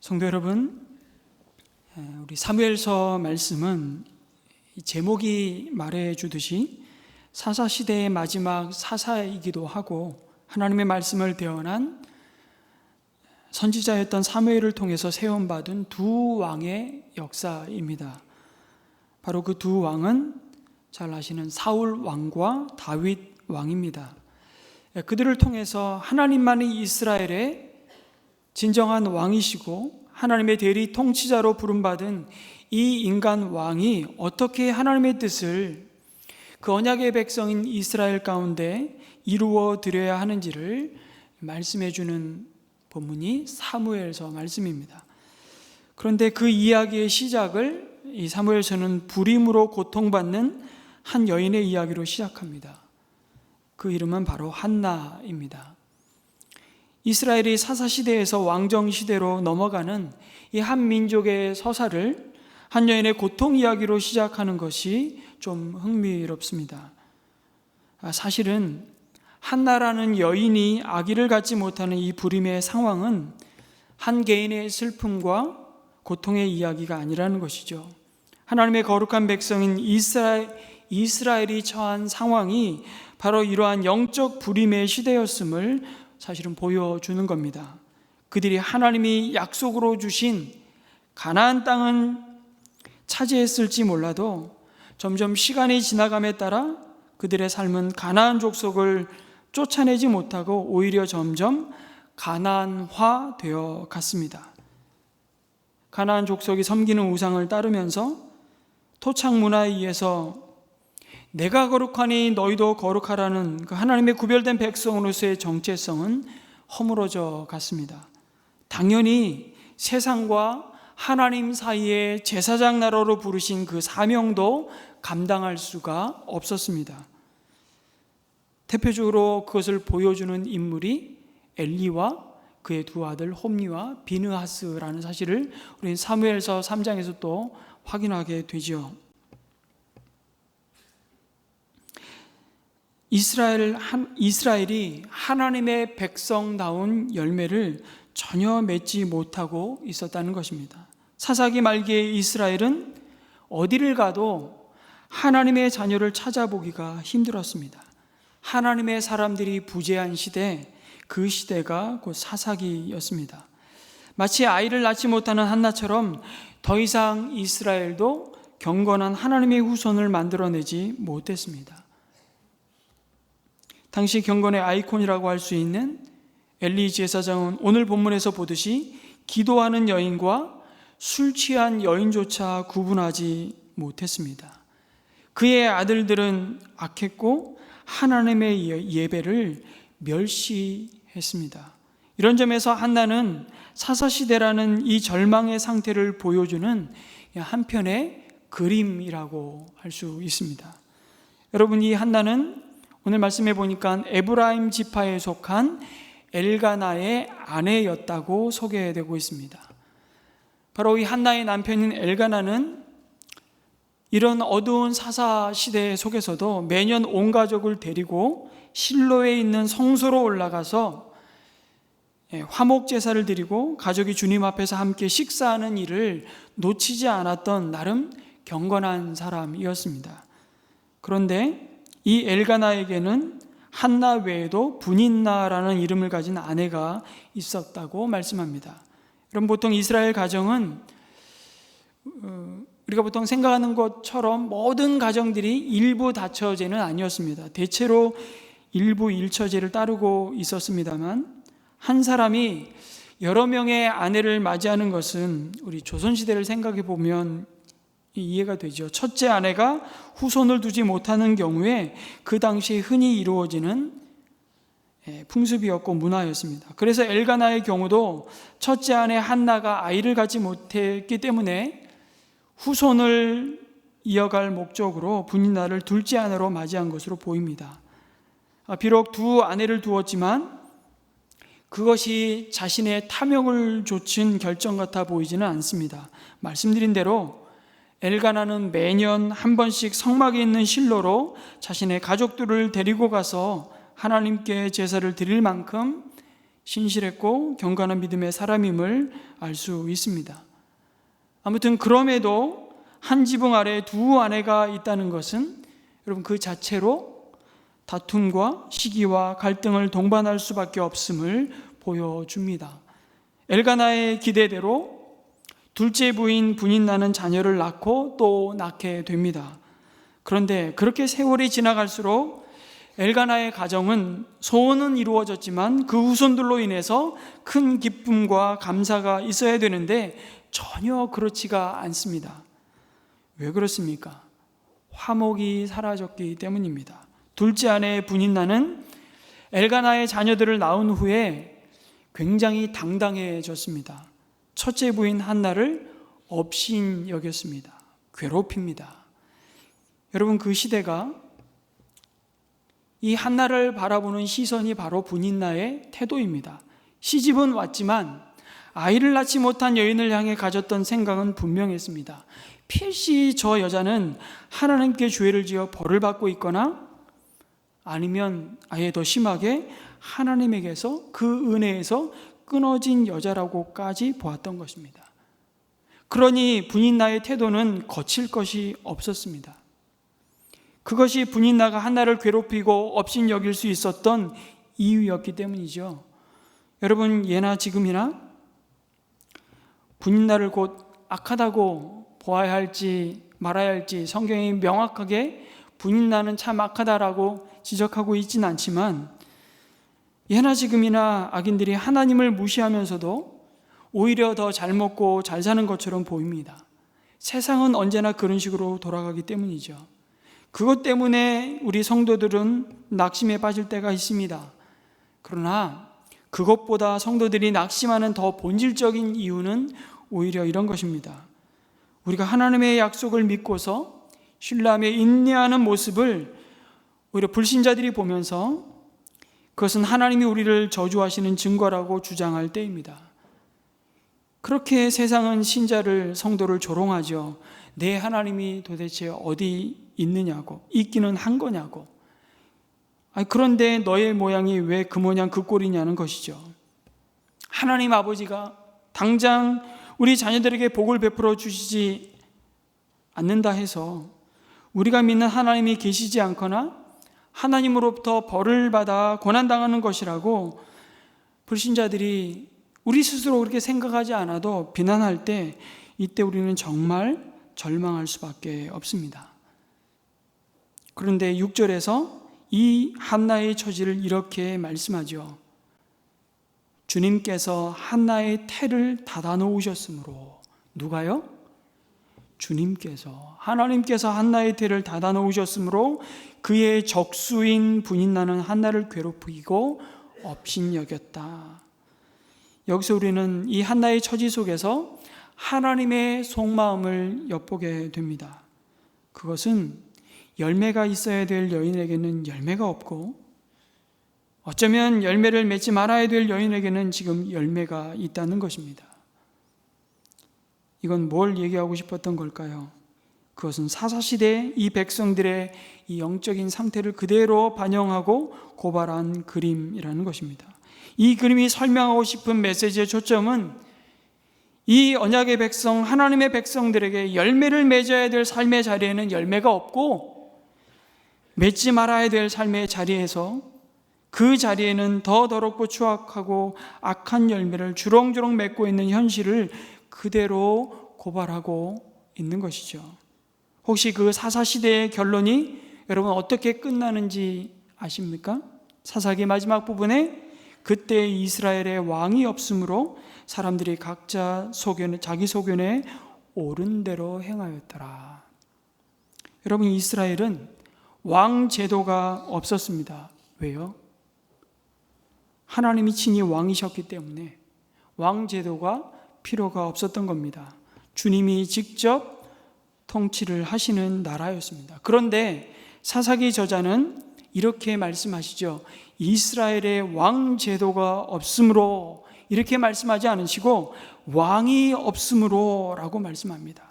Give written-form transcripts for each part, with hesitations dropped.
성도 여러분, 우리 사무엘서 말씀은 제목이 말해주듯이 사사시대의 마지막 사사이기도 하고 하나님의 말씀을 대언한 선지자였던 사무엘을 통해서 세움받은 두 왕의 역사입니다. 바로 그 두 왕은 잘 아시는 사울 왕과 다윗 왕입니다. 그들을 통해서 하나님만이 이스라엘의 진정한 왕이시고 하나님의 대리 통치자로 부름받은 이 인간 왕이 어떻게 하나님의 뜻을 그 언약의 백성인 이스라엘 가운데 이루어 드려야 하는지를 말씀해 주는 본문이 사무엘서 말씀입니다. 그런데 그 이야기의 시작을 이 사무엘서는 불임으로 고통받는 한 여인의 이야기로 시작합니다. 그 이름은 바로 한나입니다. 이스라엘이 사사시대에서 왕정시대로 넘어가는 이 한 민족의 서사를 한 여인의 고통 이야기로 시작하는 것이 좀 흥미롭습니다. 사실은 한나라는 여인이 아기를 갖지 못하는 이 불임의 상황은 한 개인의 슬픔과 고통의 이야기가 아니라는 것이죠. 하나님의 거룩한 백성인 이스라엘이 처한 상황이 바로 이러한 영적 불임의 시대였음을 사실은 보여주는 겁니다. 그들이 하나님이 약속으로 주신 가나안 땅은 차지했을지 몰라도 점점 시간이 지나감에 따라 그들의 삶은 가나안 족속을 쫓아내지 못하고 오히려 점점 가나안화 되어 갔습니다. 가나안 족속이 섬기는 우상을 따르면서 토착 문화에 의해서 내가 거룩하니 너희도 거룩하라는 그 하나님의 구별된 백성으로서의 정체성은 허물어져 갔습니다. 당연히 세상과 하나님 사이의 제사장 나라로 부르신 그 사명도 감당할 수가 없었습니다. 대표적으로 그것을 보여주는 인물이 엘리와 그의 두 아들 홈리와 비느하스라는 사실을 우리는 사무엘서 3장에서 또 확인하게 되죠. 이스라엘이 하나님의 백성다운 열매를 전혀 맺지 못하고 있었다는 것입니다. 사사기 말기의 이스라엘은 어디를 가도 하나님의 자녀를 찾아보기가 힘들었습니다. 하나님의 사람들이 부재한 시대, 그 시대가 곧 사사기였습니다. 마치 아이를 낳지 못하는 한나처럼 더 이상 이스라엘도 경건한 하나님의 후손을 만들어내지 못했습니다. 당시 경건의 아이콘이라고 할 수 있는 엘리 제사장은 오늘 본문에서 보듯이 기도하는 여인과 술 취한 여인조차 구분하지 못했습니다. 그의 아들들은 악했고 하나님의 예배를 멸시했습니다. 이런 점에서 한나는 사사시대라는 이 절망의 상태를 보여주는 한편의 그림이라고 할 수 있습니다. 여러분, 이 한나는 오늘 말씀해 보니까 에브라임 지파에 속한 엘가나의 아내였다고 소개되고 있습니다. 바로 이 한나의 남편인 엘가나는 이런 어두운 사사 시대 속에서도 매년 온 가족을 데리고 실로에 있는 성소로 올라가서 화목 제사를 드리고 가족이 주님 앞에서 함께 식사하는 일을 놓치지 않았던 나름 경건한 사람이었습니다. 그런데 이 엘가나에게는 한나 외에도 분인나라는 이름을 가진 아내가 있었다고 말씀합니다. 여러분, 보통 이스라엘 가정은 우리가 보통 생각하는 것처럼 모든 가정들이 일부 다처제는 아니었습니다. 대체로 일부 일처제를 따르고 있었습니다만 한 사람이 여러 명의 아내를 맞이하는 것은 우리 조선시대를 생각해 보면 이해가 되죠. 첫째 아내가 후손을 두지 못하는 경우에 그 당시 흔히 이루어지는 풍습이었고 문화였습니다. 그래서 엘가나의 경우도 첫째 아내 한나가 아이를 갖지 못했기 때문에 후손을 이어갈 목적으로 분인나를 둘째 아내로 맞이한 것으로 보입니다. 비록 두 아내를 두었지만 그것이 자신의 탐욕을 좇은 결정 같아 보이지는 않습니다. 말씀드린 대로 엘가나는 매년 한 번씩 성막에 있는 실로로 자신의 가족들을 데리고 가서 하나님께 제사를 드릴 만큼 신실했고 경건한 믿음의 사람임을 알 수 있습니다. 아무튼 그럼에도 한 지붕 아래 두 아내가 있다는 것은 여러분 그 자체로 다툼과 시기와 갈등을 동반할 수밖에 없음을 보여줍니다. 엘가나의 기대대로 둘째 부인 분인나는 자녀를 낳고 또 낳게 됩니다. 그런데 그렇게 세월이 지나갈수록 엘가나의 가정은 소원은 이루어졌지만 그 후손들로 인해서 큰 기쁨과 감사가 있어야 되는데 전혀 그렇지가 않습니다. 왜 그렇습니까? 화목이 사라졌기 때문입니다. 둘째 아내 분인나는 엘가나의 자녀들을 낳은 후에 굉장히 당당해졌습니다. 첫째 부인 한나를 업신 여겼습니다. 괴롭힙니다. 여러분, 그 시대가 이 한나를 바라보는 시선이 바로 분인나의 태도입니다. 시집은 왔지만 아이를 낳지 못한 여인을 향해 가졌던 생각은 분명했습니다. 필시 저 여자는 하나님께 죄를 지어 벌을 받고 있거나 아니면 아예 더 심하게 하나님에게서 그 은혜에서 끊어진 여자라고까지 보았던 것입니다. 그러니 분인나의 태도는 거칠 것이 없었습니다. 그것이 분인나가 한나를 괴롭히고 업신 여길 수 있었던 이유였기 때문이죠. 여러분, 예나 지금이나 분인나를 곧 악하다고 보아야 할지 말아야 할지 성경이 명확하게 분인나는 참 악하다라고 지적하고 있지는 않지만 예나 지금이나 악인들이 하나님을 무시하면서도 오히려 더 잘 먹고 잘 사는 것처럼 보입니다. 세상은 언제나 그런 식으로 돌아가기 때문이죠. 그것 때문에 우리 성도들은 낙심에 빠질 때가 있습니다. 그러나 그것보다 성도들이 낙심하는 더 본질적인 이유는 오히려 이런 것입니다. 우리가 하나님의 약속을 믿고서 신뢰하며 인내하는 모습을 오히려 불신자들이 보면서 그것은 하나님이 우리를 저주하시는 증거라고 주장할 때입니다. 그렇게 세상은 신자를, 성도를 조롱하죠. 내 하나님이 도대체 어디 있느냐고, 있기는 한 거냐고. 그런데 너의 모양이 왜 그 모양 그 꼴이냐는 것이죠. 하나님 아버지가 당장 우리 자녀들에게 복을 베풀어 주시지 않는다 해서 우리가 믿는 하나님이 계시지 않거나 하나님으로부터 벌을 받아 고난당하는 것이라고 불신자들이 우리 스스로 그렇게 생각하지 않아도 비난할 때 이때 우리는 정말 절망할 수밖에 없습니다. 그런데 6절에서 이 한나의 처지를 이렇게 말씀하죠. 주님께서 한나의 태를 닫아 놓으셨으므로. 누가요? 주님께서, 하나님께서 한나의 태를 닫아 놓으셨으므로 그의 적수인 분인나는 한나를 괴롭히고 업신여겼다. 여기서 우리는 이 한나의 처지 속에서 하나님의 속마음을 엿보게 됩니다. 그것은 열매가 있어야 될 여인에게는 열매가 없고 어쩌면 열매를 맺지 말아야 될 여인에게는 지금 열매가 있다는 것입니다. 이건 뭘 얘기하고 싶었던 걸까요? 그것은 사사시대 이 백성들의 이 영적인 상태를 그대로 반영하고 고발한 그림이라는 것입니다. 이 그림이 설명하고 싶은 메시지의 초점은 이 언약의 백성, 하나님의 백성들에게 열매를 맺어야 될 삶의 자리에는 열매가 없고 맺지 말아야 될 삶의 자리에서 그 자리에는 더 더럽고 추악하고 악한 열매를 주렁주렁 맺고 있는 현실을 그대로 고발하고 있는 것이죠. 혹시 그 사사시대의 결론이 여러분 어떻게 끝나는지 아십니까? 사사기 마지막 부분에 그때 이스라엘의 왕이 없으므로 사람들이 각자 자기 소견에 옳은 대로 행하였더라. 여러분, 이스라엘은 왕 제도가 없었습니다. 왜요? 하나님이 친히 왕이셨기 때문에 왕 제도가 필요가 없었던 겁니다. 주님이 직접 통치를 하시는 나라였습니다. 그런데 사사기 저자는 이렇게 말씀하시죠. 이스라엘의 왕 제도가 없으므로, 이렇게 말씀하지 않으시고 왕이 없으므로 라고 말씀합니다.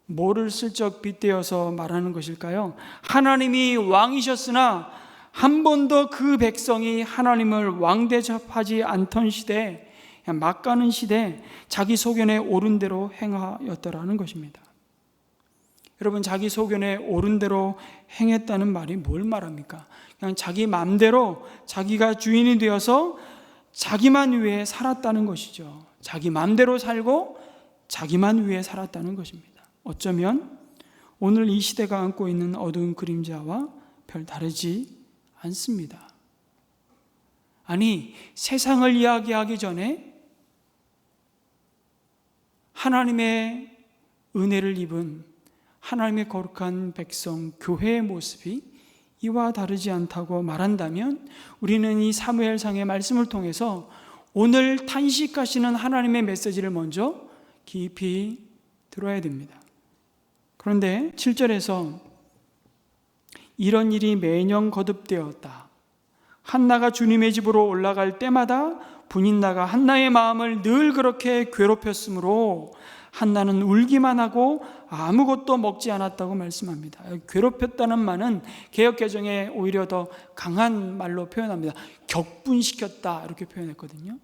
뭐를 슬쩍 빗대어서 말하는 것일까요? 하나님이 왕이셨으나 한 번도 그 백성이 하나님을 왕 대접하지 않던 시대, 막 가는 시대 자기 소견에 옳은 대로 행하였더라는 것입니다. 여러분, 자기 소견에 옳은 대로 행했다는 말이 뭘 말합니까? 그냥 자기 마음대로 자기가 주인이 되어서 자기만 위해 살았다는 것이죠. 자기 마음대로 살고 자기만 위해 살았다는 것입니다. 어쩌면 오늘 이 시대가 안고 있는 어두운 그림자와 별 다르지 않습니다. 아니, 세상을 이야기하기 전에 하나님의 은혜를 입은 하나님의 거룩한 백성, 교회의 모습이 이와 다르지 않다고 말한다면 우리는 이 사무엘상의 말씀을 통해서 오늘 탄식하시는 하나님의 메시지를 먼저 깊이 들어야 됩니다. 그런데 7절에서 이런 일이 매년 거듭되었다. 한나가 주님의 집으로 올라갈 때마다 분인나가 한나의 마음을 늘 그렇게 괴롭혔으므로 한나는 울기만 하고 아무것도 먹지 않았다고 말씀합니다. 괴롭혔다는 말은 개역개정에 오히려 더 강한 말로 표현합니다. 격분시켰다 이렇게 표현했거든요.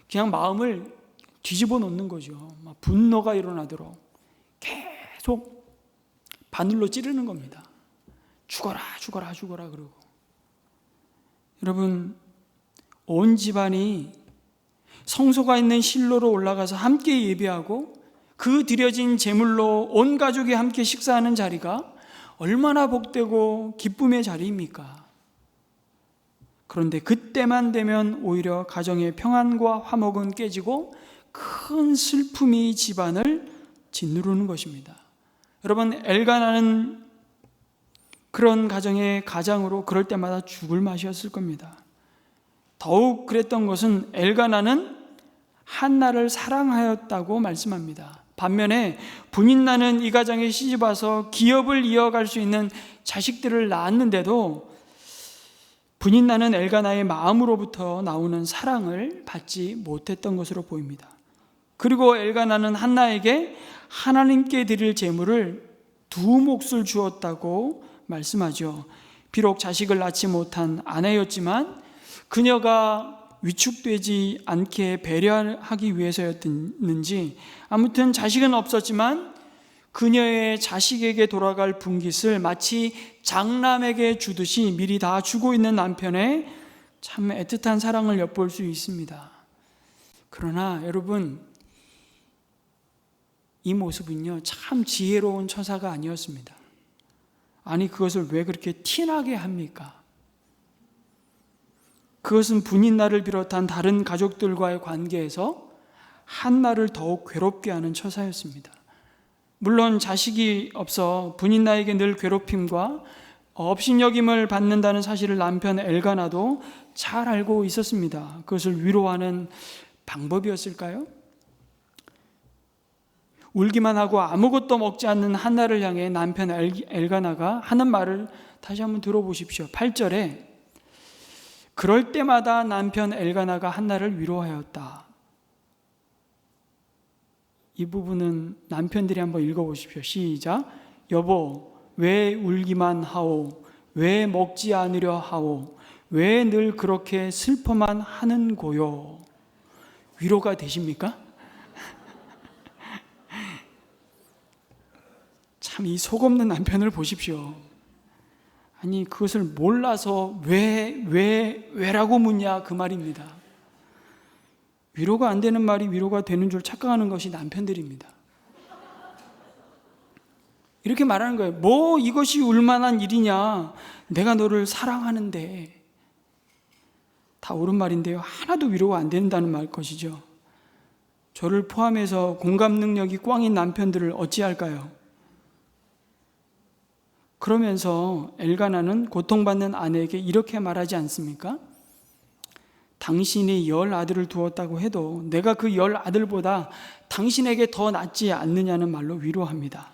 그냥 마음을 뒤집어 놓는 거죠. 막 분노가 일어나도록 계속 바늘로 찌르는 겁니다. 죽어라 죽어라 죽어라 그러고. 여러분, 온 집안이 성소가 있는 실로로 올라가서 함께 예배하고 그 드려진 제물로 온 가족이 함께 식사하는 자리가 얼마나 복되고 기쁨의 자리입니까? 그런데 그때만 되면 오히려 가정의 평안과 화목은 깨지고 큰 슬픔이 집안을 짓누르는 것입니다. 여러분, 엘가나는 그런 가정의 가장으로 그럴 때마다 죽을 맛이었을 겁니다. 더욱 그랬던 것은 엘가나는 한나를 사랑하였다고 말씀합니다. 반면에 분인나는 이 가정에 시집와서 기업을 이어갈 수 있는 자식들을 낳았는데도 분인나는 엘가나의 마음으로부터 나오는 사랑을 받지 못했던 것으로 보입니다. 그리고 엘가나는 한나에게 하나님께 드릴 제물을 2몫을 주었다고 말씀하죠. 비록 자식을 낳지 못한 아내였지만 그녀가 위축되지 않게 배려하기 위해서였는지 아무튼 자식은 없었지만 그녀의 자식에게 돌아갈 분깃을 마치 장남에게 주듯이 미리 다 주고 있는 남편의 참 애틋한 사랑을 엿볼 수 있습니다. 그러나 여러분, 이 모습은요 참 지혜로운 처사가 아니었습니다. 아니, 그것을 왜 그렇게 티나게 합니까? 그것은 분인나를 비롯한 다른 가족들과의 관계에서 한나를 더욱 괴롭게 하는 처사였습니다. 물론 자식이 없어 분인나에게 늘 괴롭힘과 업신여김을 받는다는 사실을 남편 엘가나도 잘 알고 있었습니다. 그것을 위로하는 방법이었을까요? 울기만 하고 아무것도 먹지 않는 한나를 향해 남편 엘가나가 하는 말을 다시 한번 들어보십시오. 8절에 그럴 때마다 남편 엘가나가 한나를 위로하였다. 이 부분은 남편들이 한번 읽어보십시오. 시작. 여보, 왜 울기만 하오? 왜 먹지 않으려 하오? 왜 늘 그렇게 슬퍼만 하는 고요? 위로가 되십니까? 참 이 속없는 남편을 보십시오. 아니, 그것을 몰라서 왜라고 묻냐 그 말입니다. 위로가 안 되는 말이 위로가 되는 줄 착각하는 것이 남편들입니다. 이렇게 말하는 거예요. 뭐 이것이 울만한 일이냐? 내가 너를 사랑하는데. 다 옳은 말인데요, 하나도 위로가 안 된다는 말 것이죠. 저를 포함해서 공감 능력이 꽝인 남편들을 어찌할까요? 그러면서 엘가나는 고통받는 아내에게 이렇게 말하지 않습니까? 당신이 10 아들을 두었다고 해도 내가 그 10 아들보다 당신에게 더 낫지 않느냐는 말로 위로합니다.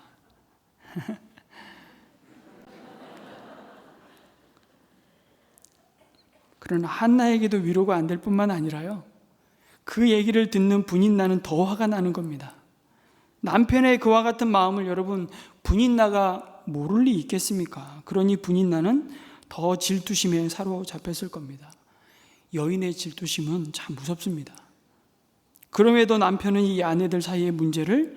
그러나 한나에게도 위로가 안 될 뿐만 아니라요, 그 얘기를 듣는 분인나는 더 화가 나는 겁니다. 남편의 그와 같은 마음을 여러분, 분인나가 모를 리 있겠습니까? 그러니 분인나는 더 질투심에 사로잡혔을 겁니다. 여인의 질투심은 참 무섭습니다. 그럼에도 남편은 이 아내들 사이의 문제를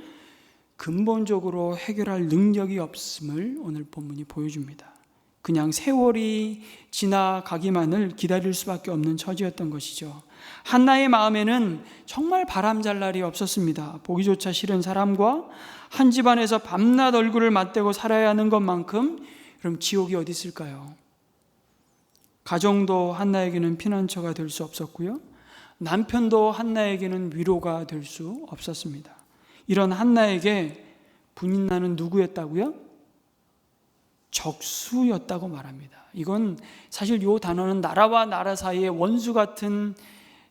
근본적으로 해결할 능력이 없음을 오늘 본문이 보여줍니다. 그냥 세월이 지나가기만을 기다릴 수밖에 없는 처지였던 것이죠. 한나의 마음에는 정말 바람잘 날이 없었습니다. 보기조차 싫은 사람과 한 집안에서 밤낮 얼굴을 맞대고 살아야 하는 것만큼 그럼 지옥이 어디 있을까요? 가정도 한나에게는 피난처가 될 수 없었고요, 남편도 한나에게는 위로가 될 수 없었습니다. 이런 한나에게 분인나는 누구였다고요? 적수였다고 말합니다. 이건 사실 이 단어는 나라와 나라 사이의 원수 같은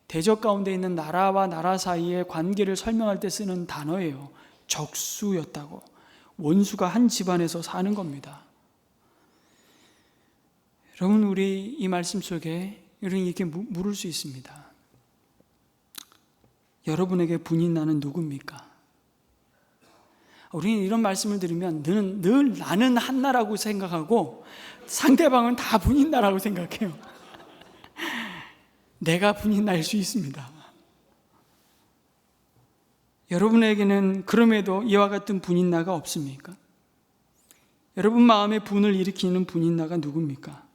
대적 가운데 있는 나라와 나라 사이의 관계를 설명할 때 쓰는 단어예요. 적수였다고. 원수가 한 집안에서 사는 겁니다. 여러분, 우리 이 말씀 속에 이렇게 물을 수 있습니다. 여러분에게 분인나는 누굽니까? 우리는 이런 말씀을 들으면 늘 나는 한나라고 생각하고 상대방은 다 분인나라고 생각해요. 내가 분인나일 수 있습니다. 여러분에게는 그럼에도 이와 같은 분인나가 없습니까? 여러분 마음에 분을 일으키는 분인나가 누굽니까?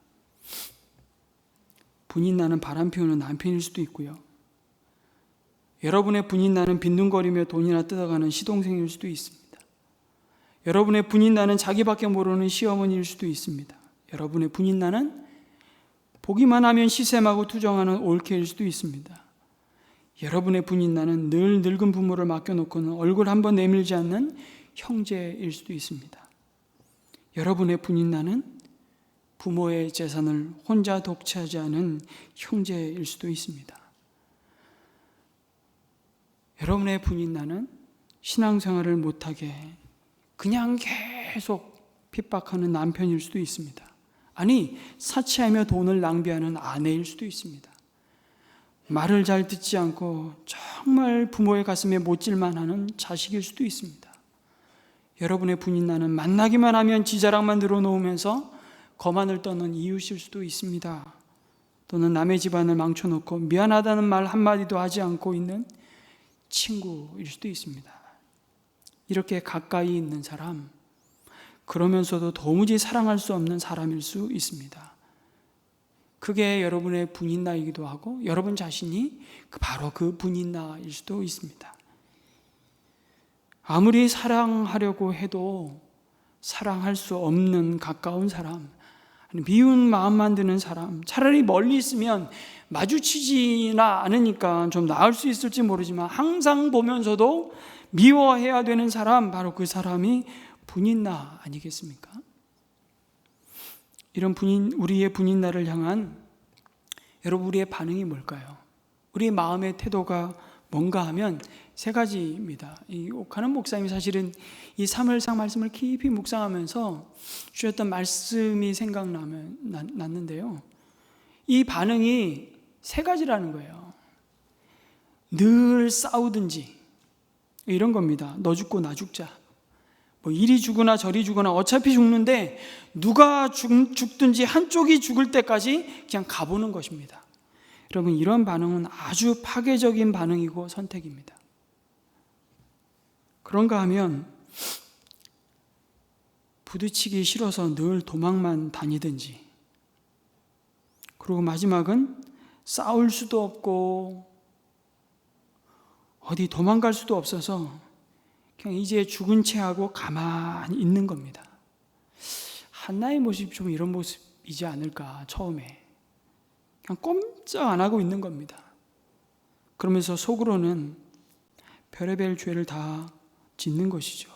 분인나는 바람 피우는 남편일 수도 있고요, 여러분의 분인나는 빈둥거리며 돈이나 뜯어가는 시동생일 수도 있습니다. 여러분의 분인나는 자기밖에 모르는 시어머니일 수도 있습니다. 여러분의 분인나는 보기만 하면 시샘하고 투정하는 올케일 수도 있습니다. 여러분의 분인나는 늘 늙은 부모를 맡겨놓고는 얼굴 한번 내밀지 않는 형제일 수도 있습니다. 여러분의 분인나는 부모의 재산을 혼자 독차지하지 않은 형제일 수도 있습니다. 여러분의 분인나는 신앙생활을 못하게 그냥 계속 핍박하는 남편일 수도 있습니다. 아니, 사치하며 돈을 낭비하는 아내일 수도 있습니다. 말을 잘 듣지 않고 정말 부모의 가슴에 못질만 하는 자식일 수도 있습니다. 여러분의 분인나는 만나기만 하면 지자랑만 늘어놓으면서 거만을 떠는 이웃일 수도 있습니다. 또는 남의 집안을 망쳐놓고 미안하다는 말 한마디도 하지 않고 있는 친구일 수도 있습니다. 이렇게 가까이 있는 사람, 그러면서도 도무지 사랑할 수 없는 사람일 수 있습니다. 그게 여러분의 분인나이기도 하고 여러분 자신이 바로 그 분인나일 수도 있습니다. 아무리 사랑하려고 해도 사랑할 수 없는 가까운 사람, 미운 마음만 드는 사람, 차라리 멀리 있으면 마주치지나 않으니까 좀 나을 수 있을지 모르지만 항상 보면서도 미워해야 되는 사람, 바로 그 사람이 분인나 아니겠습니까? 이런 우리의 분인나를 향한 여러분, 우리의 반응이 뭘까요? 우리의 마음의 태도가 뭔가 하면 세 가지입니다. 이 옥하는 목사님이 사실은 이 사무엘상 말씀을 깊이 묵상하면서 주셨던 말씀이 생각났는데요, 이 반응이 세 가지라는 거예요. 늘 싸우든지 이런 겁니다. 너 죽고 나 죽자, 뭐 이리 죽으나 저리 죽으나 어차피 죽는데 누가 죽든지 한쪽이 죽을 때까지 그냥 가보는 것입니다. 여러분, 이런 반응은 아주 파괴적인 반응이고 선택입니다. 그런가 하면 부딪히기 싫어서 늘 도망만 다니든지, 그리고 마지막은 싸울 수도 없고 어디 도망갈 수도 없어서 그냥 이제 죽은 채 하고 가만히 있는 겁니다. 한나의 모습이 좀 이런 모습이지 않을까. 처음에 그냥 꼼짝 안 하고 있는 겁니다. 그러면서 속으로는 별의별 죄를 다 짓는 것이죠.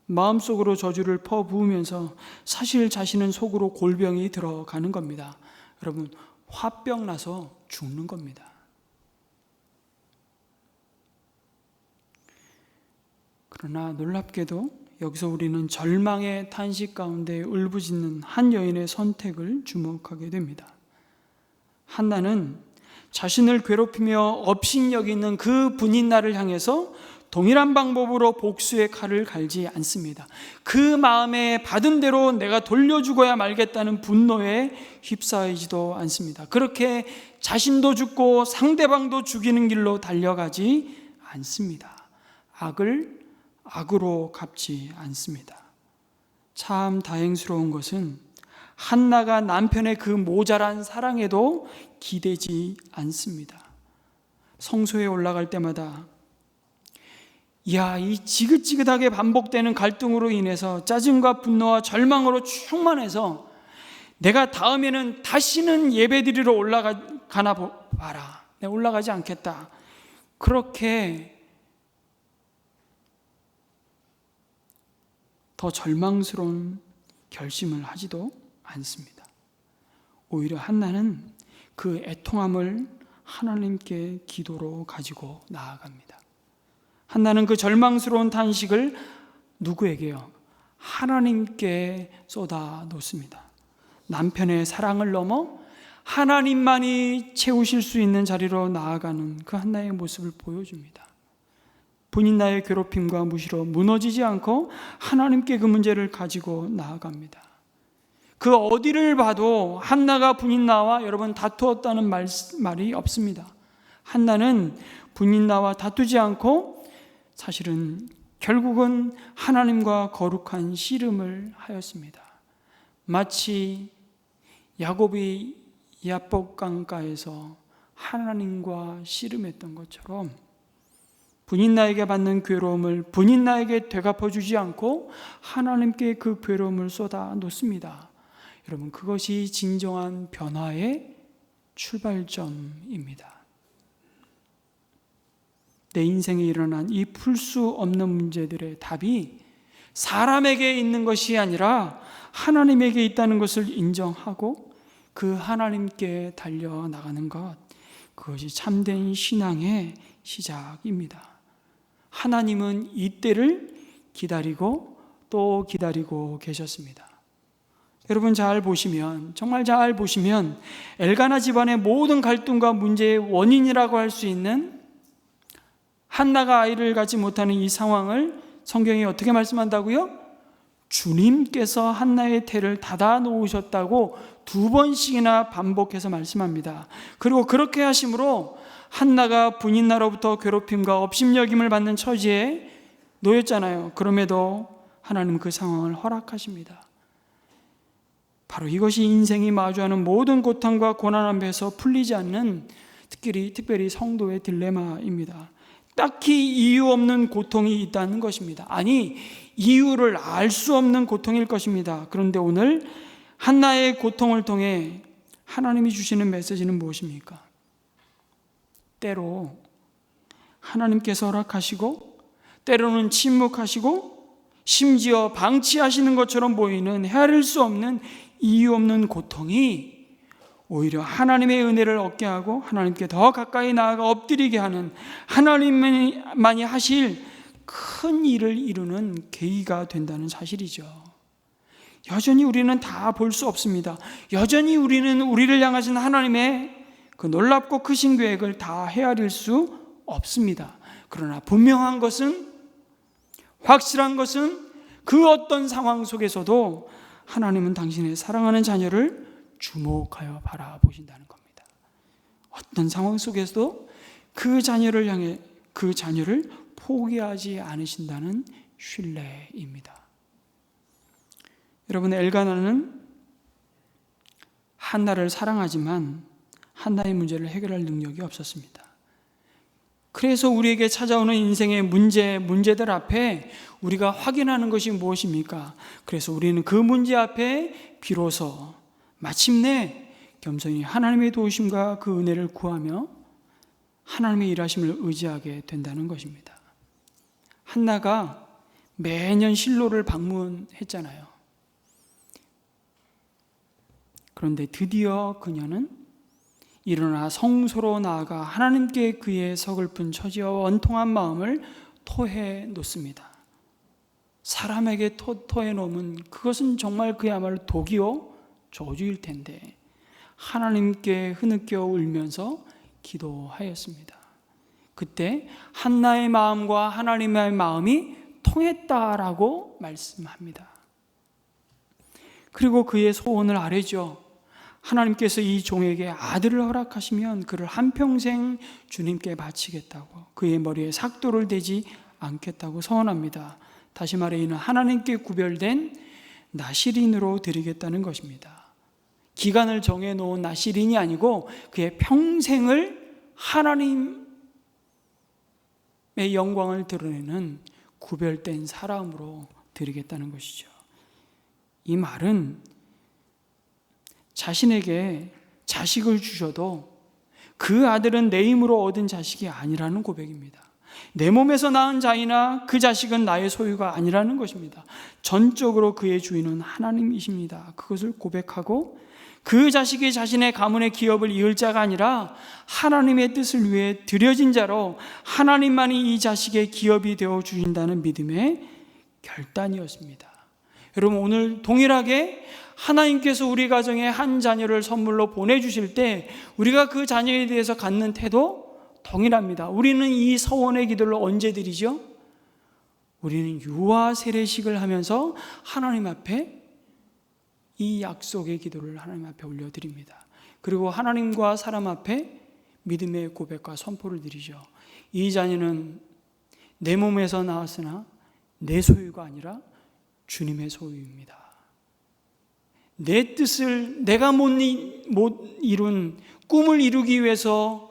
마음속으로 저주를 퍼부으면서 사실 자신은 속으로 골병이 들어가는 겁니다. 여러분, 화병 나서 죽는 겁니다. 그러나 놀랍게도 여기서 우리는 절망의 탄식 가운데 울부짖는 한 여인의 선택을 주목하게 됩니다. 한나는 자신을 괴롭히며 업신여기는 그 분인나를 향해서 동일한 방법으로 복수의 칼을 갈지 않습니다. 그 마음에 받은 대로 내가 돌려주고야 말겠다는 분노에 휩싸이지도 않습니다. 그렇게 자신도 죽고 상대방도 죽이는 길로 달려가지 않습니다. 악을 악으로 갚지 않습니다. 참 다행스러운 것은 한나가 남편의 그 모자란 사랑에도 기대지 않습니다. 성소에 올라갈 때마다 이 지긋지긋하게 반복되는 갈등으로 인해서 짜증과 분노와 절망으로 충만해서 내가 다음에는 다시는 예배드리러 올라가나 봐라. 내가 올라가지 않겠다. 그렇게 더 절망스러운 결심을 하지도 않습니다. 오히려 한나는 그 애통함을 하나님께 기도로 가지고 나아갑니다. 한나는 그 절망스러운 탄식을 누구에게요? 하나님께 쏟아 놓습니다. 남편의 사랑을 넘어 하나님만이 채우실 수 있는 자리로 나아가는 그 한나의 모습을 보여줍니다. 분인나의 괴롭힘과 무시로 무너지지 않고 하나님께 그 문제를 가지고 나아갑니다. 그 어디를 봐도 한나가 분인나와 여러분 다투었다는 말이 없습니다. 한나는 분인나와 다투지 않고 사실은 결국은 하나님과 거룩한 씨름을 하였습니다. 마치 야곱이 야복강가에서 하나님과 씨름했던 것처럼 분인나에게 받는 괴로움을 분인나에게 되갚아주지 않고 하나님께 그 괴로움을 쏟아 놓습니다. 여러분, 그것이 진정한 변화의 출발점입니다. 내 인생에 일어난 이 풀 수 없는 문제들의 답이 사람에게 있는 것이 아니라 하나님에게 있다는 것을 인정하고 그 하나님께 달려나가는 것, 그것이 참된 신앙의 시작입니다. 하나님은 이 때를 기다리고 또 기다리고 계셨습니다. 여러분 정말 잘 보시면 엘가나 집안의 모든 갈등과 문제의 원인이라고 할 수 있는 한나가 아이를 갖지 못하는 이 상황을 성경이 어떻게 말씀한다고요? 주님께서 한나의 태를 닫아 놓으셨다고 2번씩이나 반복해서 말씀합니다. 그리고 그렇게 하심으로 한나가 분인나로부터 괴롭힘과 업신여김을 받는 처지에 놓였잖아요. 그럼에도 하나님은 그 상황을 허락하십니다. 바로 이것이 인생이 마주하는 모든 고통과 고난 앞에서 풀리지 않는 특별히 성도의 딜레마입니다. 딱히 이유 없는 고통이 있다는 것입니다. 아니, 이유를 알 수 없는 고통일 것입니다. 그런데 오늘 한나의 고통을 통해 하나님이 주시는 메시지는 무엇입니까? 때로 하나님께서 허락하시고 때로는 침묵하시고 심지어 방치하시는 것처럼 보이는 헤아릴 수 없는 이유 없는 고통이 오히려 하나님의 은혜를 얻게 하고 하나님께 더 가까이 나아가 엎드리게 하는 하나님만이 하실 큰 일을 이루는 계기가 된다는 사실이죠. 여전히 우리는 다 볼 수 없습니다. 여전히 우리는 우리를 향하신 하나님의 그 놀랍고 크신 계획을 다 헤아릴 수 없습니다. 그러나 분명한 것은, 확실한 것은 그 어떤 상황 속에서도 하나님은 당신의 사랑하는 자녀를 주목하여 바라보신다는 겁니다. 어떤 상황 속에서도 그 자녀를 향해 그 자녀를 포기하지 않으신다는 신뢰입니다. 여러분, 엘가나는 한나를 사랑하지만 한나의 문제를 해결할 능력이 없었습니다. 그래서 우리에게 찾아오는 인생의 문제들 앞에 우리가 확인하는 것이 무엇입니까? 그래서 우리는 그 문제 앞에 비로소 마침내 겸손히 하나님의 도우심과 그 은혜를 구하며 하나님의 일하심을 의지하게 된다는 것입니다. 한나가 매년 실로를 방문했잖아요. 그런데 드디어 그녀는 일어나 성소로 나아가 하나님께 그의 서글픈 처지와 원통한 마음을 토해 놓습니다. 사람에게 토해 놓으면 그것은 정말 그야말로 독이요 저주일 텐데 하나님께 흐느껴 울면서 기도하였습니다. 그때 한나의 마음과 하나님의 마음이 통했다라고 말씀합니다. 그리고 그의 소원을 아뢰죠. 하나님께서 이 종에게 아들을 허락하시면 그를 한평생 주님께 바치겠다고, 그의 머리에 삭도를 대지 않겠다고 서원합니다. 다시 말해 이는 하나님께 구별된 나실인으로 드리겠다는 것입니다. 기간을 정해놓은 나실인이 아니고 그의 평생을 하나님의 영광을 드러내는 구별된 사람으로 드리겠다는 것이죠. 이 말은 자신에게 자식을 주셔도 그 아들은 내 힘으로 얻은 자식이 아니라는 고백입니다. 내 몸에서 낳은 자이나 그 자식은 나의 소유가 아니라는 것입니다. 전적으로 그의 주인은 하나님이십니다. 그것을 고백하고 그 자식이 자신의 가문의 기업을 이을 자가 아니라 하나님의 뜻을 위해 드려진 자로 하나님만이 이 자식의 기업이 되어 주신다는 믿음의 결단이었습니다. 여러분, 오늘 동일하게 하나님께서 우리 가정에 한 자녀를 선물로 보내주실 때 우리가 그 자녀에 대해서 갖는 태도 동일합니다. 우리는 이 서원의 기도를 언제 드리죠? 우리는 유아 세례식을 하면서 하나님 앞에 이 약속의 기도를 하나님 앞에 올려드립니다. 그리고 하나님과 사람 앞에 믿음의 고백과 선포를 드리죠. 이 자녀는 내 몸에서 나왔으나 내 소유가 아니라 주님의 소유입니다. 내 뜻을 내가 못 이룬 꿈을 이루기 위해서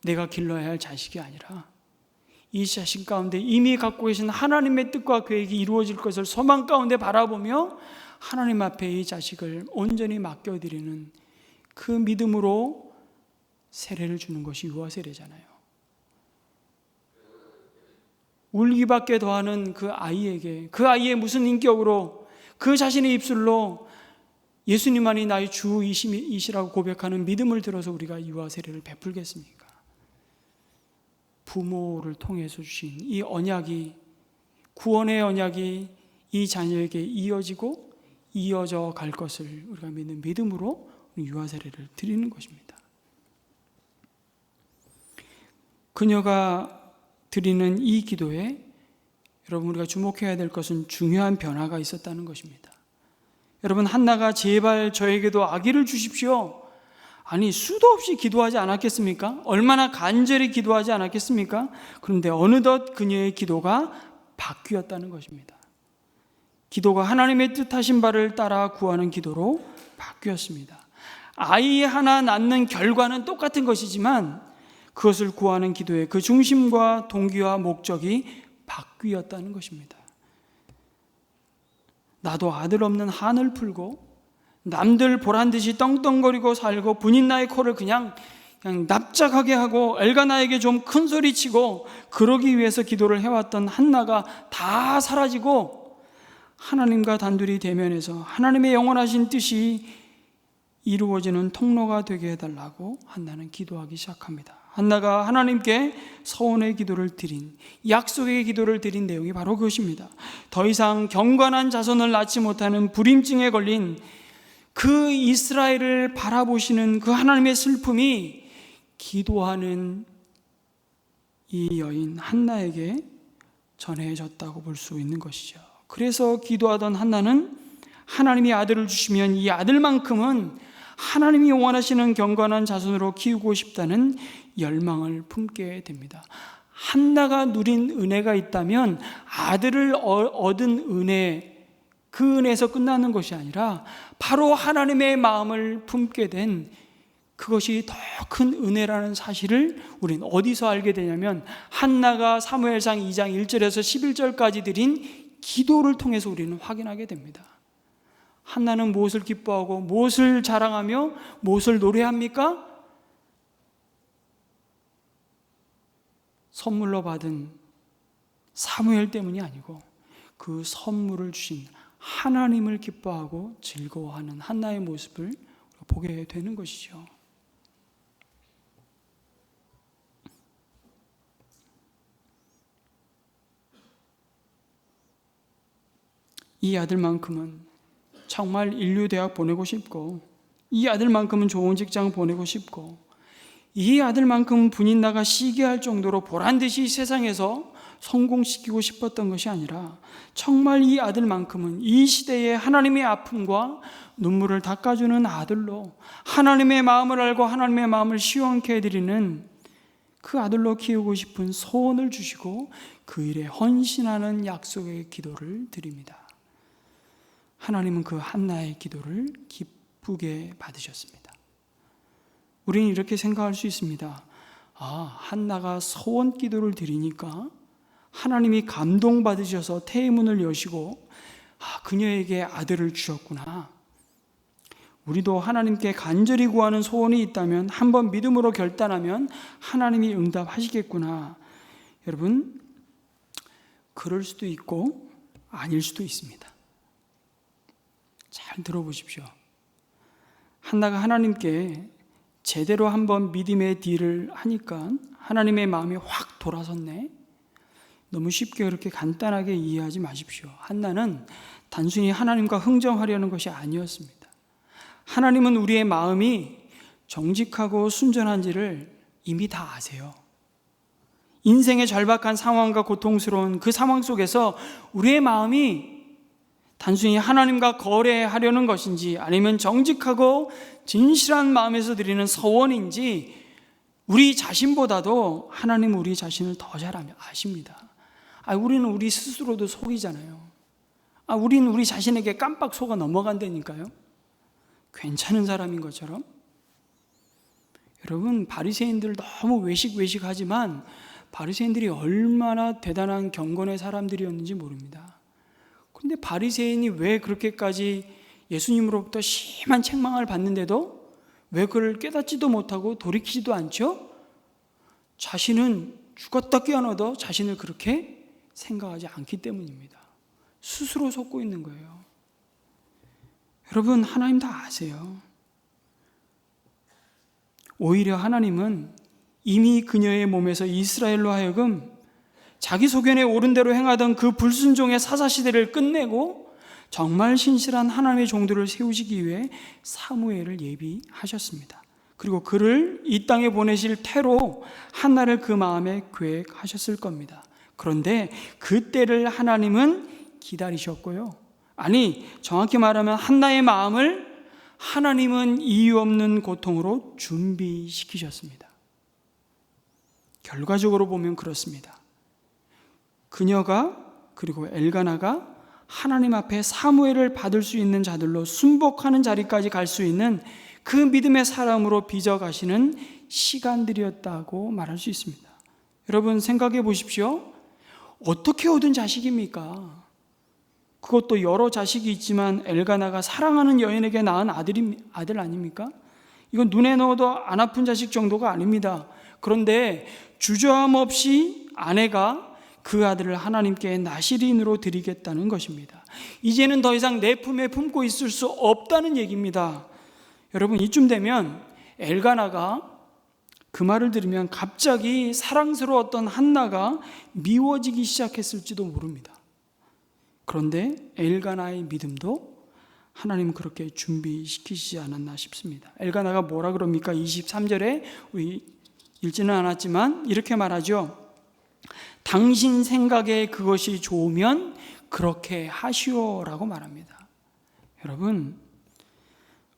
내가 길러야 할 자식이 아니라 이 자식 가운데 이미 갖고 계신 하나님의 뜻과 계획이 이루어질 것을 소망 가운데 바라보며 하나님 앞에 이 자식을 온전히 맡겨드리는 그 믿음으로 세례를 주는 것이 유아 세례잖아요. 울기밖에 더하는 그 아이에게, 그 아이의 무슨 인격으로 그 자신의 입술로 예수님만이 나의 주이시라고 고백하는 믿음을 들어서 우리가 유아 세례를 베풀겠습니까? 부모를 통해서 주신 이 언약이, 구원의 언약이 이 자녀에게 이어지고 이어져 갈 것을 우리가 믿는 믿음으로 유아 세례를 드리는 것입니다. 그녀가 드리는 이 기도에 여러분 우리가 주목해야 될 것은 중요한 변화가 있었다는 것입니다. 여러분, 한나가 제발 저에게도 아기를 주십시오, 아니 수도 없이 기도하지 않았겠습니까? 얼마나 간절히 기도하지 않았겠습니까? 그런데 어느덧 그녀의 기도가 바뀌었다는 것입니다. 기도가 하나님의 뜻하신 바를 따라 구하는 기도로 바뀌었습니다. 아이 하나 낳는 결과는 똑같은 것이지만 그것을 구하는 기도의 그 중심과 동기와 목적이 바뀌었다는 것입니다. 나도 아들 없는 한을 풀고 남들 보란 듯이 떵떵거리고 살고 분인 나의 코를 그냥 납작하게 하고 엘가나에게 좀 큰 소리 치고 그러기 위해서 기도를 해왔던 한나가 다 사라지고 하나님과 단둘이 대면해서 하나님의 영원하신 뜻이 이루어지는 통로가 되게 해달라고 한나는 기도하기 시작합니다. 한나가 하나님께 서원의 기도를 드린, 약속의 기도를 드린 내용이 바로 그것입니다. 더 이상 경건한 자손을 낳지 못하는 불임증에 걸린 그 이스라엘을 바라보시는 그 하나님의 슬픔이 기도하는 이 여인 한나에게 전해졌다고 볼 수 있는 것이죠. 그래서 기도하던 한나는 하나님이 아들을 주시면 이 아들만큼은 하나님이 원하시는 경건한 자손으로 키우고 싶다는 열망을 품게 됩니다. 한나가 누린 은혜가 있다면 아들을 얻은 은혜, 그 은혜에서 끝나는 것이 아니라 바로 하나님의 마음을 품게 된 그것이 더 큰 은혜라는 사실을 우리는 어디서 알게 되냐면 한나가 사무엘상 2장 1절에서 11절까지 드린 기도를 통해서 우리는 확인하게 됩니다. 한나는 무엇을 기뻐하고 무엇을 자랑하며 무엇을 노래합니까? 선물로 받은 사무엘 때문이 아니고 그 선물을 주신 하나님을 기뻐하고 즐거워하는 한나의 모습을 보게 되는 것이죠. 이 아들만큼은 정말 인류대학 보내고 싶고 이 아들만큼은 좋은 직장 보내고 싶고, 이 아들만큼 분인 나가 시기할 정도로 보란듯이 세상에서 성공시키고 싶었던 것이 아니라 정말 이 아들만큼은 이 시대의 하나님의 아픔과 눈물을 닦아주는 아들로, 하나님의 마음을 알고 하나님의 마음을 시원케 해드리는 그 아들로 키우고 싶은 소원을 주시고 그 일에 헌신하는 약속의 기도를 드립니다. 하나님은 그 한나의 기도를 기쁘게 받으셨습니다. 우리는 이렇게 생각할 수 있습니다. 한나가 소원 기도를 드리니까 하나님이 감동받으셔서 태문을 여시고 그녀에게 아들을 주셨구나. 우리도 하나님께 간절히 구하는 소원이 있다면, 한번 믿음으로 결단하면 하나님이 응답하시겠구나. 여러분, 그럴 수도 있고 아닐 수도 있습니다. 잘 들어보십시오. 한나가 하나님께 제대로 한번 믿음의 딜을 하니까 하나님의 마음이 확 돌아섰네. 너무 쉽게 그렇게 간단하게 이해하지 마십시오. 한나는 단순히 하나님과 흥정하려는 것이 아니었습니다. 하나님은 우리의 마음이 정직하고 순전한지를 이미 다 아세요. 인생의 절박한 상황과 고통스러운 그 상황 속에서 우리의 마음이 단순히 하나님과 거래하려는 것인지, 아니면 정직하고 진실한 마음에서 드리는 서원인지, 우리 자신보다도 하나님은 우리 자신을 더 잘 아십니다. 우리는 우리 스스로도 속이잖아요. 우리는 우리 자신에게 깜빡 속아 넘어간다니까요. 괜찮은 사람인 것처럼. 여러분, 바리새인들 너무 외식하지만 바리새인들이 얼마나 대단한 경건의 사람들이었는지 모릅니다. 그런데 바리새인이 왜 그렇게까지 예수님으로부터 심한 책망을 받는데도 왜 그걸 깨닫지도 못하고 돌이키지도 않죠? 자신은 죽었다 깨어나도 자신을 그렇게 생각하지 않기 때문입니다. 스스로 속고 있는 거예요. 여러분, 하나님 다 아세요. 오히려 하나님은 이미 그녀의 몸에서 이스라엘로 하여금 자기 소견에 옳은 대로 행하던 그 불순종의 사사시대를 끝내고 정말 신실한 하나님의 종들을 세우시기 위해 사무엘을 예비하셨습니다. 그리고 그를 이 땅에 보내실 태로 한나를 그 마음에 계획하셨을 겁니다. 그런데 그때를 하나님은 기다리셨고요. 정확히 말하면 한나의 마음을 하나님은 이유 없는 고통으로 준비시키셨습니다. 결과적으로 보면 그렇습니다. 그녀가, 그리고 엘가나가 하나님 앞에 사무엘을 받을 수 있는 자들로 순복하는 자리까지 갈 수 있는 그 믿음의 사람으로 빚어가시는 시간들이었다고 말할 수 있습니다. 여러분, 생각해 보십시오. 어떻게 얻은 자식입니까? 그것도 여러 자식이 있지만 엘가나가 사랑하는 여인에게 낳은 아들 아닙니까? 이건 눈에 넣어도 안 아픈 자식 정도가 아닙니다. 그런데 주저함 없이 아내가 그 아들을 하나님께 나실인으로 드리겠다는 것입니다. 이제는 더 이상 내 품에 품고 있을 수 없다는 얘기입니다. 여러분, 이쯤 되면 엘가나가 그 말을 들으면 갑자기 사랑스러웠던 한나가 미워지기 시작했을지도 모릅니다. 그런데 엘가나의 믿음도 하나님은 그렇게 준비시키시지 않았나 싶습니다. 엘가나가 뭐라 그럽니까? 23절에 우리 읽지는 않았지만 이렇게 말하죠. 당신 생각에 그것이 좋으면 그렇게 하시오라고 말합니다. 여러분,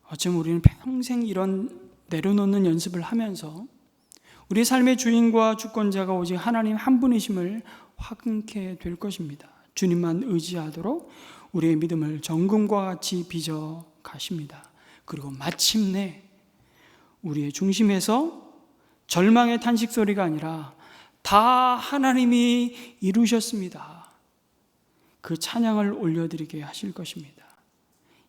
어쩌면 우리는 평생 이런 내려놓는 연습을 하면서 우리 삶의 주인과 주권자가 오직 하나님 한 분이심을 확인케 될 것입니다. 주님만 의지하도록 우리의 믿음을 정금과 같이 빚어 가십니다. 그리고 마침내 우리의 중심에서 절망의 탄식 소리가 아니라 다 하나님이 이루셨습니다. 그 찬양을 올려드리게 하실 것입니다.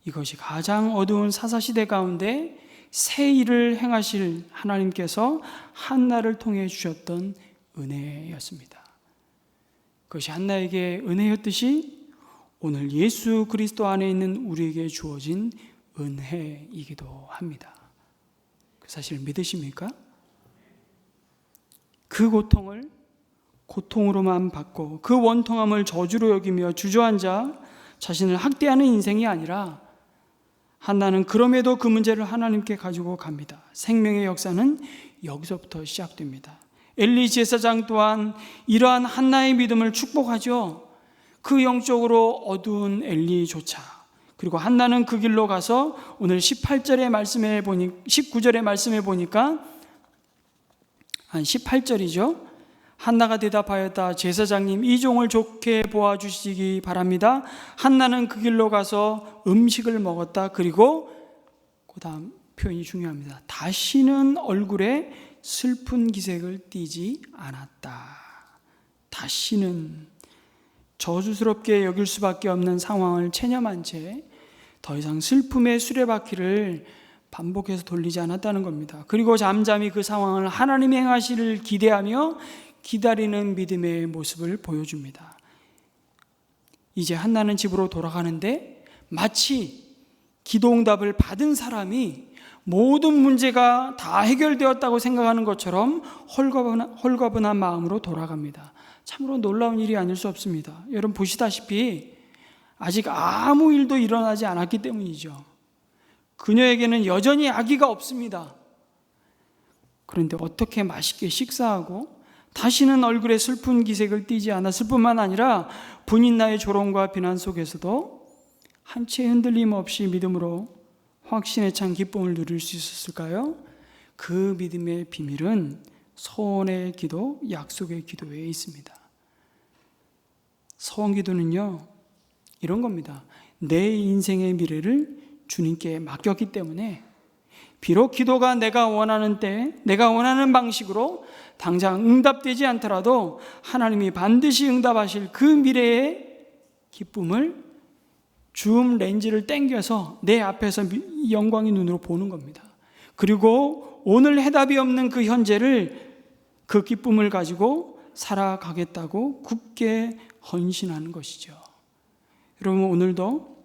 이것이 가장 어두운 사사시대 가운데 새 일을 행하실 하나님께서 한나를 통해 주셨던 은혜였습니다. 그것이 한나에게 은혜였듯이 오늘 예수 그리스도 안에 있는 우리에게 주어진 은혜이기도 합니다. 그 사실 믿으십니까? 그 고통을 고통으로만 받고 그 원통함을 저주로 여기며 주저앉아 자신을 학대하는 인생이 아니라 한나는 그럼에도 그 문제를 하나님께 가지고 갑니다. 생명의 역사는 여기서부터 시작됩니다. 엘리 제사장 또한 이러한 한나의 믿음을 축복하죠. 그 영적으로 어두운 엘리조차. 그리고 한나는 그 길로 가서 오늘 19절의 말씀에 보니까 한 18절이죠. 한나가 대답하였다. 제사장님, 이 종을 좋게 보아주시기 바랍니다. 한나는 그 길로 가서 음식을 먹었다. 그리고 그 다음 표현이 중요합니다. 다시는 얼굴에 슬픈 기색을 띠지 않았다. 다시는 저주스럽게 여길 수밖에 없는 상황을 체념한 채 더 이상 슬픔의 수레바퀴를 반복해서 돌리지 않았다는 겁니다. 그리고 잠잠히 그 상황을 하나님이 행하시를 기대하며 기다리는 믿음의 모습을 보여줍니다. 이제 한나는 집으로 돌아가는데 마치 기도응답을 받은 사람이 모든 문제가 다 해결되었다고 생각하는 것처럼 홀가분한 마음으로 돌아갑니다. 참으로 놀라운 일이 아닐 수 없습니다. 여러분 보시다시피 아직 아무 일도 일어나지 않았기 때문이죠. 그녀에게는 여전히 아기가 없습니다. 그런데 어떻게 맛있게 식사하고 다시는 얼굴에 슬픈 기색을 띠지 않았을 뿐만 아니라 분인나의 조롱과 비난 속에서도 한 채 흔들림 없이 믿음으로 확신에 찬 기쁨을 누릴 수 있었을까요? 그 믿음의 비밀은 서원의 기도, 약속의 기도에 있습니다. 서원 기도는요, 이런 겁니다. 내 인생의 미래를 주님께 맡겼기 때문에 비록 기도가 내가 원하는 때, 내가 원하는 방식으로 당장 응답되지 않더라도 하나님이 반드시 응답하실 그 미래의 기쁨을 줌 렌즈를 당겨서 내 앞에서 영광의 눈으로 보는 겁니다. 그리고 오늘 해답이 없는 그 현재를, 그 기쁨을 가지고 살아가겠다고 굳게 헌신하는 것이죠. 여러분, 오늘도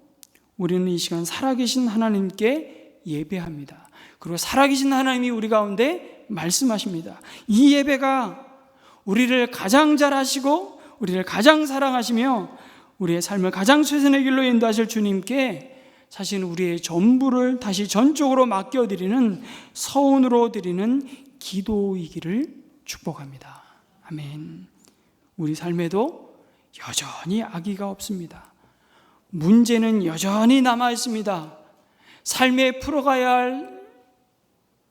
우리는 이 시간 살아계신 하나님께 예배합니다. 그리고 살아계신 하나님이 우리 가운데 말씀하십니다. 이 예배가 우리를 가장 잘 아시고 우리를 가장 사랑하시며 우리의 삶을 가장 최선의 길로 인도하실 주님께 사실 우리의 전부를 다시 전적으로 맡겨드리는, 서운으로 드리는 기도이기를 축복합니다. 아멘. 우리 삶에도 여전히 아기가 없습니다. 문제는 여전히 남아 있습니다. 삶에 풀어가야 할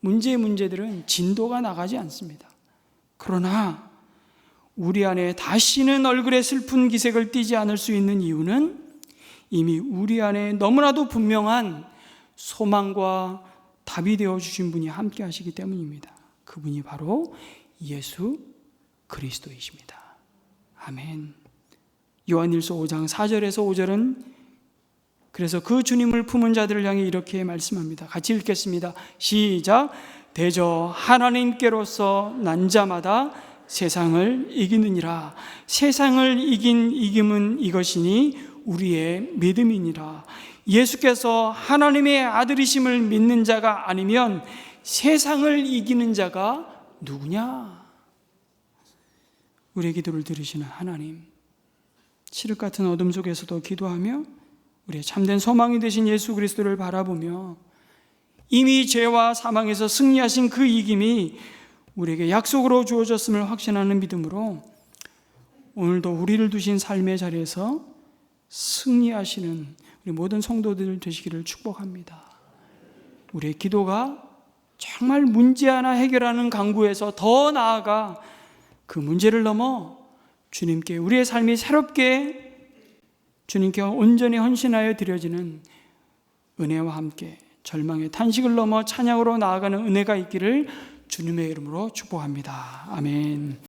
문제들은 진도가 나가지 않습니다. 그러나 우리 안에 다시는 얼굴에 슬픈 기색을 띠지 않을 수 있는 이유는 이미 우리 안에 너무나도 분명한 소망과 답이 되어주신 분이 함께 하시기 때문입니다. 그분이 바로 예수 그리스도이십니다. 아멘. 요한일서 5장 4절에서 5절은 그래서 그 주님을 품은 자들을 향해 이렇게 말씀합니다. 같이 읽겠습니다. 시작. 대저 하나님께로서 난 자마다 세상을 이기느니라. 세상을 이긴 이김은 이것이니 우리의 믿음이니라. 예수께서 하나님의 아들이심을 믿는 자가 아니면 세상을 이기는 자가 누구냐? 우리의 기도를 들으시는 하나님, 칠흑 같은 어둠 속에서도 기도하며 우리의 참된 소망이 되신 예수 그리스도를 바라보며 이미 죄와 사망에서 승리하신 그 이김이 우리에게 약속으로 주어졌음을 확신하는 믿음으로 오늘도 우리를 두신 삶의 자리에서 승리하시는 우리 모든 성도들 되시기를 축복합니다. 우리의 기도가 정말 문제 하나 해결하는 강구에서 더 나아가 그 문제를 넘어 주님께 우리의 삶이 새롭게 주님께 온전히 헌신하여 드려지는 은혜와 함께 절망의 탄식을 넘어 찬양으로 나아가는 은혜가 있기를 주님의 이름으로 축복합니다. 아멘.